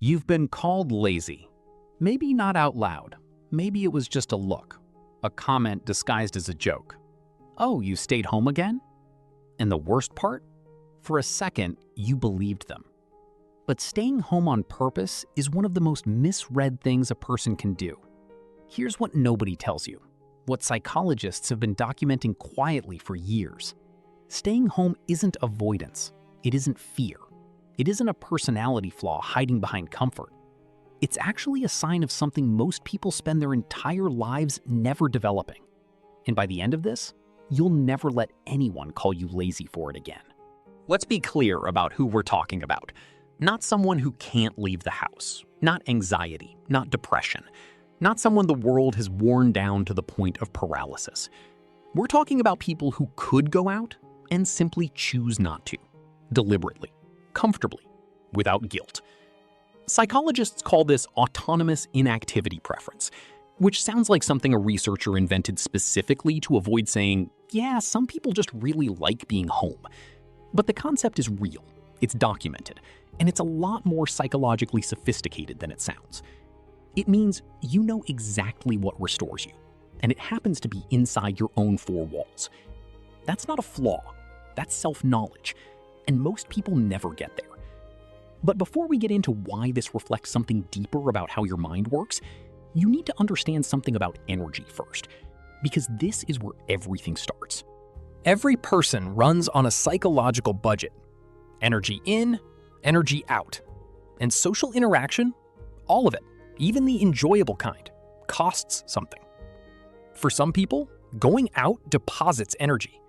You've been called lazy. Maybe not out loud. Maybe it was just a look, a comment disguised as a joke. Oh, you stayed home again? And the worst part? For a second, you believed them. But staying home on purpose is one of the most misread things a person can do. Here's what nobody tells you, what psychologists have been documenting quietly for years. Staying home isn't avoidance. It isn't fear. It isn't a personality flaw hiding behind comfort. It's actually a sign of something most people spend their entire lives never developing. And by the end of this, you'll never let anyone call you lazy for it again. Let's be clear about who we're talking about. Not someone who can't leave the house, not anxiety, not depression, not someone the world has worn down to the point of paralysis. We're talking about people who could go out and simply choose not to, deliberately, comfortably, without guilt. Psychologists call this autonomous inactivity preference, which sounds like something a researcher invented specifically to avoid saying, yeah, some people just really like being home. But the concept is real, it's documented, and it's a lot more psychologically sophisticated than it sounds. It means you know exactly what restores you, and it happens to be inside your own four walls. That's not a flaw, that's self-knowledge, and most people never get there. But before we get into why this reflects something deeper about how your mind works, you need to understand something about energy first, because this is where everything starts. Every person runs on a psychological budget. Energy in, energy out. And social interaction, all of it, even the enjoyable kind, costs something. For some people, going out deposits energy.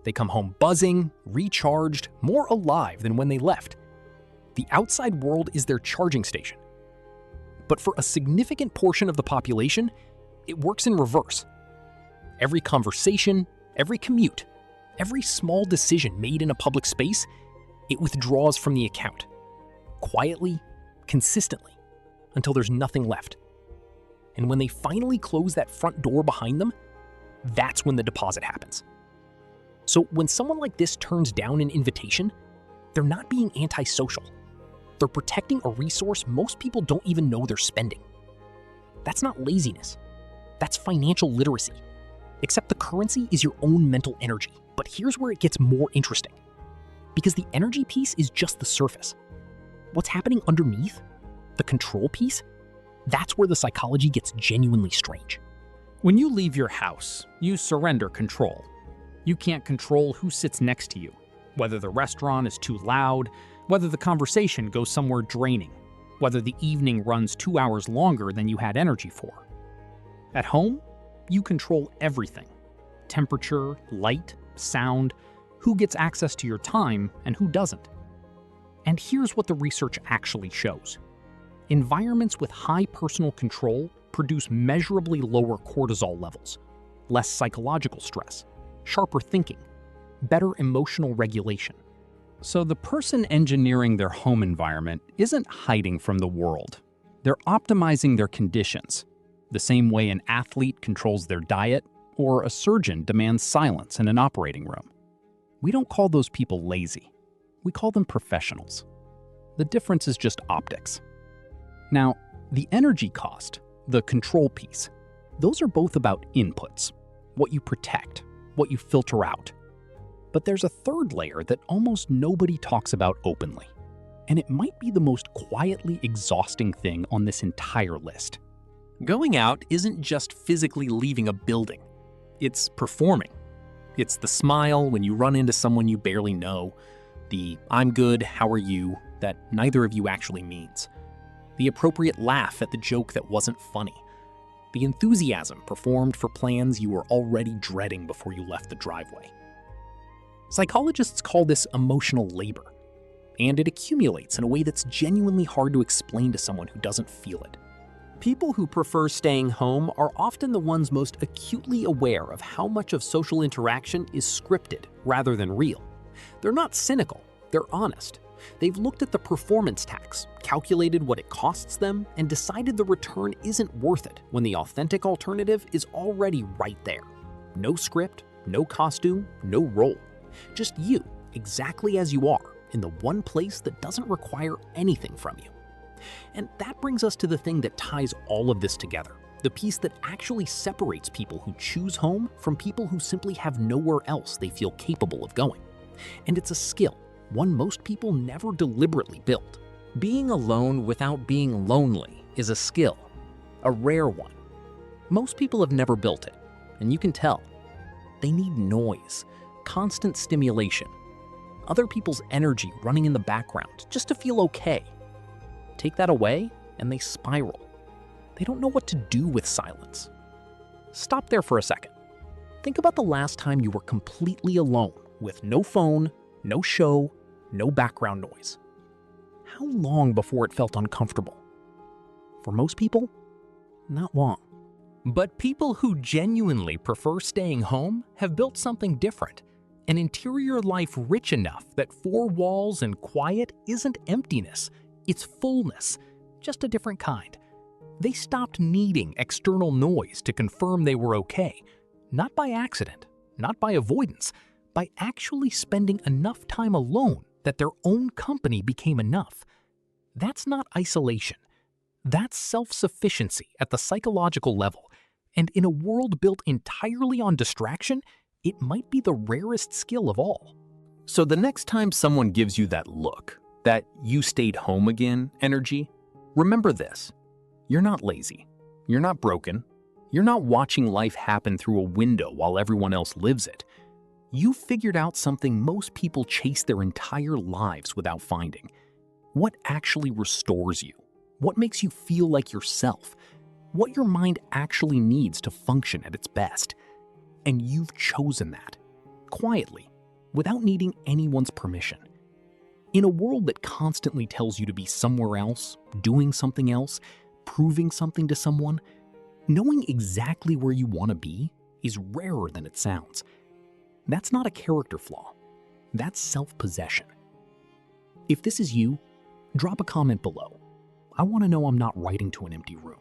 They come home buzzing, recharged, more alive than when they left. The outside world is their charging station. But for a significant portion of the population, it works in reverse. Every conversation, every commute, every small decision made in a public space, it withdraws from the account. Quietly, consistently, until there's nothing left. And when they finally close that front door behind them, that's when the deposit happens. So when someone like this turns down an invitation, they're not being antisocial. They're protecting a resource most people don't even know they're spending. That's not laziness. That's financial literacy. Except the currency is your own mental energy. But here's where it gets more interesting. Because the energy piece is just the surface. What's happening underneath, the control piece, that's where the psychology gets genuinely strange. When you leave your house, you surrender control. You can't control who sits next to you, whether the restaurant is too loud, whether the conversation goes somewhere draining, whether the evening runs 2 hours longer than you had energy for. At home, you control everything. Temperature, light, sound, who gets access to your time and who doesn't. And here's what the research actually shows. Environments with high personal control produce measurably lower cortisol levels, less psychological stress, sharper thinking, better emotional regulation. So the person engineering their home environment isn't hiding from the world. They're optimizing their conditions, the same way an athlete controls their diet or a surgeon demands silence in an operating room. We don't call those people lazy. We call them professionals. The difference is just optics. Now, the energy cost, the control piece, those are both about inputs, what you protect, what you filter out. But there's a third layer that almost nobody talks about openly, and it might be the most quietly exhausting thing on this entire list. Going out isn't just physically leaving a building. It's performing. It's the smile when you run into someone you barely know, the "I'm good, how are you" that neither of you actually means, the appropriate laugh at the joke that wasn't funny, the enthusiasm performed for plans you were already dreading before you left the driveway. Psychologists call this emotional labor, and it accumulates in a way that's genuinely hard to explain to someone who doesn't feel it. People who prefer staying home are often the ones most acutely aware of how much of social interaction is scripted rather than real. They're not cynical, they're honest. They've looked at the performance tax, calculated what it costs them, and decided the return isn't worth it when the authentic alternative is already right there. No script, no costume, no role. Just you, exactly as you are, in the one place that doesn't require anything from you. And that brings us to the thing that ties all of this together, the piece that actually separates people who choose home from people who simply have nowhere else they feel capable of going. And it's a skill, one most people never deliberately build. Being alone without being lonely is a skill, a rare one. Most people have never built it, and you can tell. They need noise, constant stimulation, other people's energy running in the background just to feel okay. Take that away, and they spiral. They don't know what to do with silence. Stop there for a second. Think about the last time you were completely alone with no phone, no show, no background noise. How long before it felt uncomfortable? For most people, not long. But people who genuinely prefer staying home have built something different. An interior life rich enough that four walls and quiet isn't emptiness, it's fullness, just a different kind. They stopped needing external noise to confirm they were okay, not by accident, not by avoidance, by actually spending enough time alone that their own company became enough. That's not isolation. That's self-sufficiency at the psychological level. And in a world built entirely on distraction, it might be the rarest skill of all. So the next time someone gives you that look, that "you stayed home again" energy, remember this. You're not lazy. You're not broken. You're not watching life happen through a window while everyone else lives it. You figured out something most people chase their entire lives without finding. What actually restores you? What makes you feel like yourself? What your mind actually needs to function at its best? And you've chosen that, quietly, without needing anyone's permission. In a world that constantly tells you to be somewhere else, doing something else, proving something to someone, knowing exactly where you want to be is rarer than it sounds. That's not a character flaw. That's self-possession. If this is you, drop a comment below. I want to know I'm not writing to an empty room.